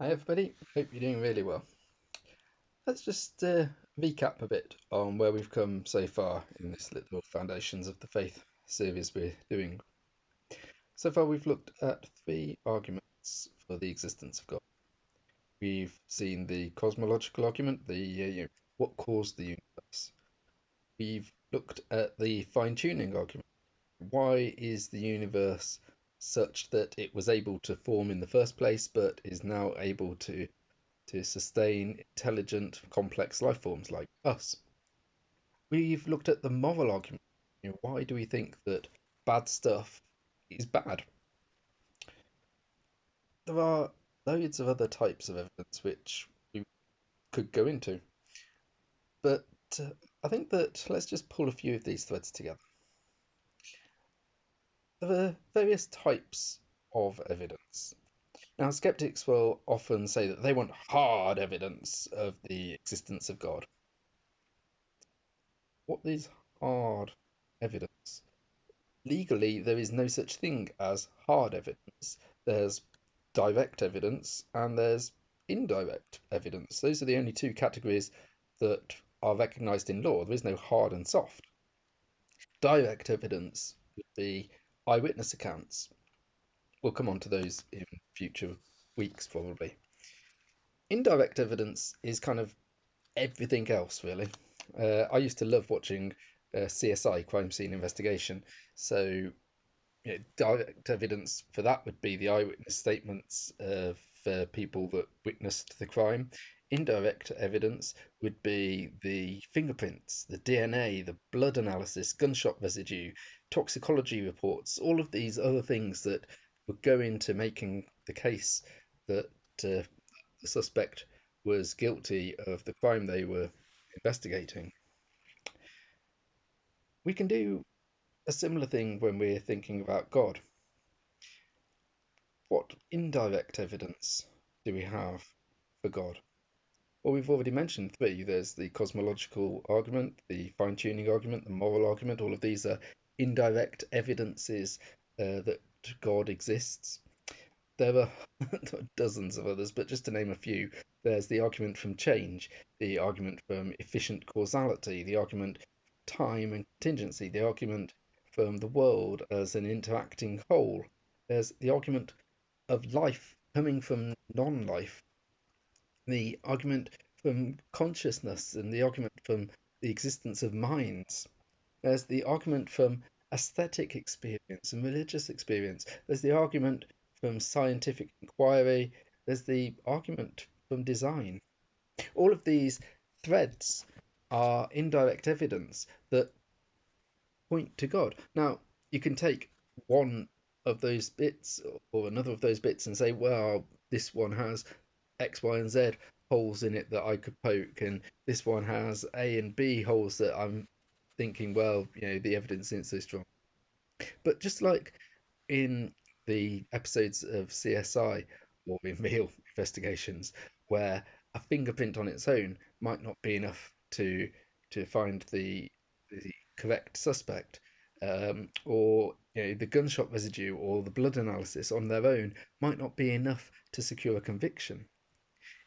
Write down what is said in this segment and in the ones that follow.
Hi everybody, hope you're doing really well. Let's just recap a bit on where we've come so far in this little Foundations of the Faith series we're doing. So far we've looked at three arguments for the existence of God. We've seen the cosmological argument, what caused the universe. We've looked at the fine-tuning argument. Why is the universe such that it was able to form in the first place but is now able to sustain intelligent, complex life forms like us? We've looked at the moral argument. Why do we think that bad stuff is bad? There are loads of other types of evidence which we could go into, but uh, I think that let's just pull a few of these threads together. There are various types of evidence. Now, skeptics will often say that they want hard evidence of the existence of God. What is hard evidence? Legally, there is no such thing as hard evidence. There's direct evidence and there's indirect evidence. Those are the only two categories that are recognized in law. There is no hard and soft. Direct evidence would be eyewitness accounts. We'll come on to those in future weeks, probably. Indirect evidence is kind of everything else, really. I used to love watching CSI, Crime Scene Investigation. So direct evidence for that would be the eyewitness statements of people that witnessed the crime. Indirect evidence would be the fingerprints, the DNA, the blood analysis, gunshot residue, toxicology reports, all of these other things that would go into making the case that the suspect was guilty of the crime they were investigating. We can do a similar thing when we're thinking about God. What indirect evidence do we have for God? Well, we've already mentioned three. There's the cosmological argument, the fine-tuning argument, the moral argument. All of these are indirect evidences that God exists. There are dozens of others, but just to name a few, there's the argument from change, the argument from efficient causality, the argument time and contingency, the argument from the world as an interacting whole. There's the argument of life coming from non-life, the argument from consciousness and the argument from the existence of minds. There's the argument from aesthetic experience and religious experience. There's the argument from scientific inquiry. There's the argument from design. All of these threads are indirect evidence that point to God. Now, you can take one of those bits or another of those bits and say, well, this one has X, Y, and Z holes in it that I could poke, and this one has A and B holes that I'm thinking, well, the evidence isn't so strong. But just like in the episodes of CSI or in real investigations, where a fingerprint on its own might not be enough to find the correct suspect, or the gunshot residue or the blood analysis on their own might not be enough to secure a conviction.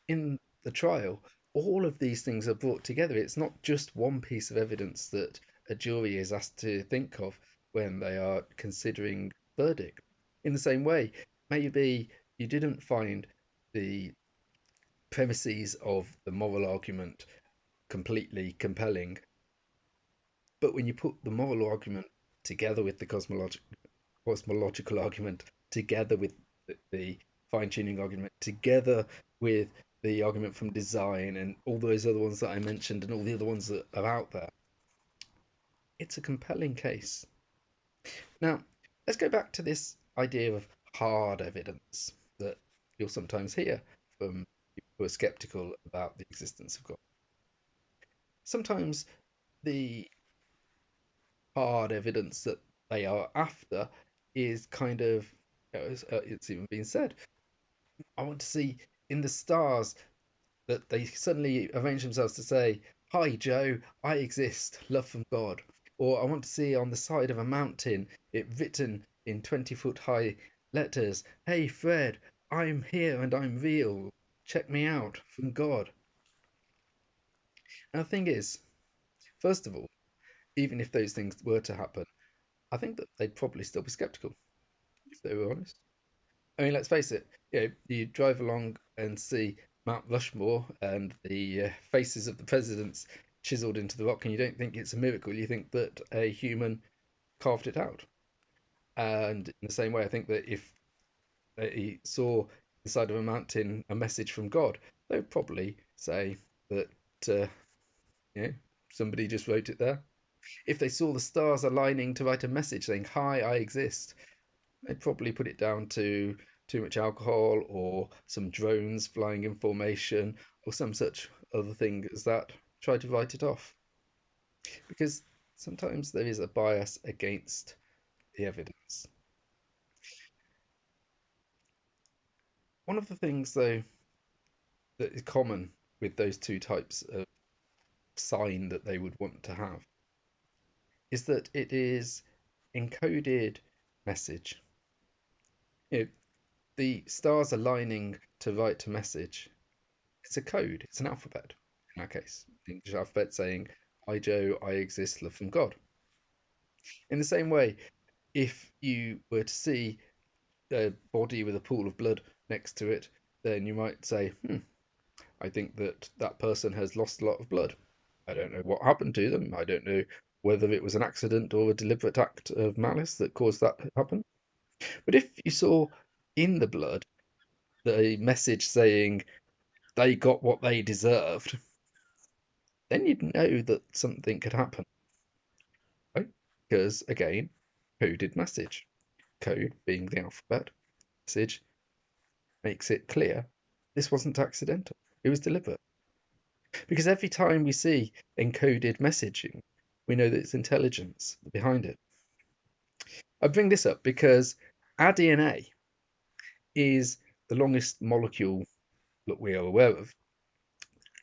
In the trial, all of these things are brought together. It's not just one piece of evidence that a jury is asked to think of when they are considering verdict. In the same way, maybe you didn't find the premises of the moral argument completely compelling, but when you put the moral argument together with the cosmological argument, together with the fine-tuning argument, together with the argument from design and all those other ones that I mentioned and all the other ones that are out there, it's a compelling case. Now, let's go back to this idea of hard evidence that you'll sometimes hear from people who are skeptical about the existence of God. Sometimes the hard evidence that they are after is kind of, it's even been said, I want to see in the stars that they suddenly arrange themselves to say, "Hi, Joe, I exist, love from God." Or I want to see on the side of a mountain it written in 20-foot high letters, "Hey, Fred, I'm here and I'm real." check me out from God. And the thing is, first of all, even if those things were to happen, I think that they'd probably still be skeptical if they were honest. I mean, let's face it, you drive along and see Mount Rushmore and the faces of the presidents chiseled into the rock, and you don't think it's a miracle. You think that a human carved it out. And in the same way, I think that if he saw the side of a mountain a message from God, they would probably say that uh, you know, somebody just wrote it there. If they saw the stars aligning to write a message saying, "Hi, I exist," they'd probably put it down to too much alcohol or some drones flying in formation or some such other thing as that. Try to write it off. Because sometimes there is a bias against the evidence. One of the things, though, that is common with those two types of sign that they would want to have is that it is encoded message. You know, the stars aligning to write a message. It's a code. It's an alphabet. In our case, the English alphabet saying, "I Joe, I exist, love from God." In the same way, if you were to see a body with a pool of blood next to it, then you might say, I think that that person has lost a lot of blood. I don't know what happened to them. I don't know whether it was an accident or a deliberate act of malice that caused that to happen. But if you saw in the blood the message saying they got what they deserved, then you'd know that something could happen, right? Because again, coded message. Code being the alphabet, message makes it clear this wasn't accidental. It was deliberate. Because every time we see encoded messaging, we know that it's intelligence behind it. I bring this up because our DNA is the longest molecule that we are aware of,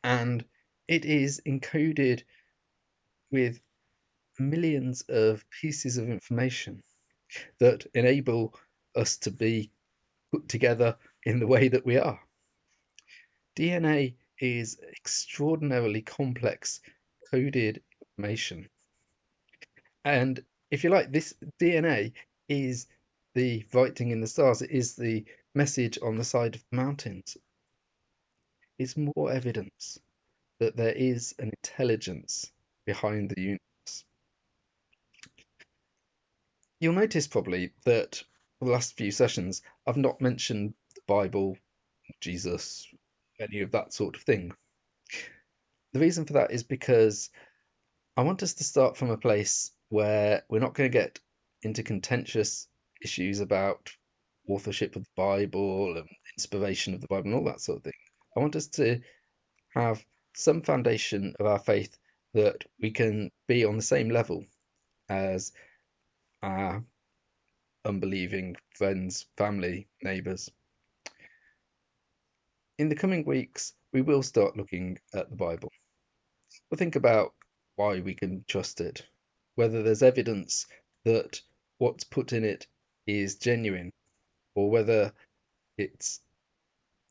and it is encoded with millions of pieces of information that enable us to be put together in the way that we are. DNA is extraordinarily complex coded information. And if you like, this DNA is the writing in the stars, it is the message on the side of the mountains. It's more evidence that there is an intelligence behind the universe. You'll notice probably that for the last few sessions, I've not mentioned the Bible, Jesus, any of that sort of thing. The reason for that is because I want us to start from a place where we're not going to get into contentious issues about authorship of the Bible and inspiration of the Bible and all that sort of thing. I want us to have some foundation of our faith that we can be on the same level as our unbelieving friends, family, neighbours. In the coming weeks, we will start looking at the Bible. We'll think about why we can trust it, whether there's evidence that what's put in it is genuine, or whether it's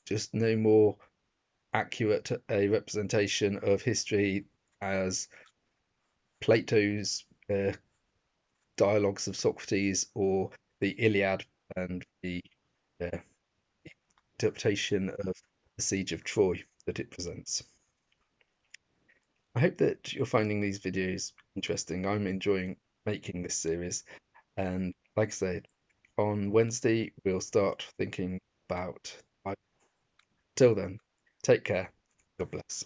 just no more accurate a representation of history as Plato's dialogues of Socrates or the Iliad and the interpretation of the Siege of Troy that it presents. I hope that you're finding these videos interesting. I'm enjoying making this series, and like I said, on Wednesday we'll start thinking about. Till then, take care. God bless.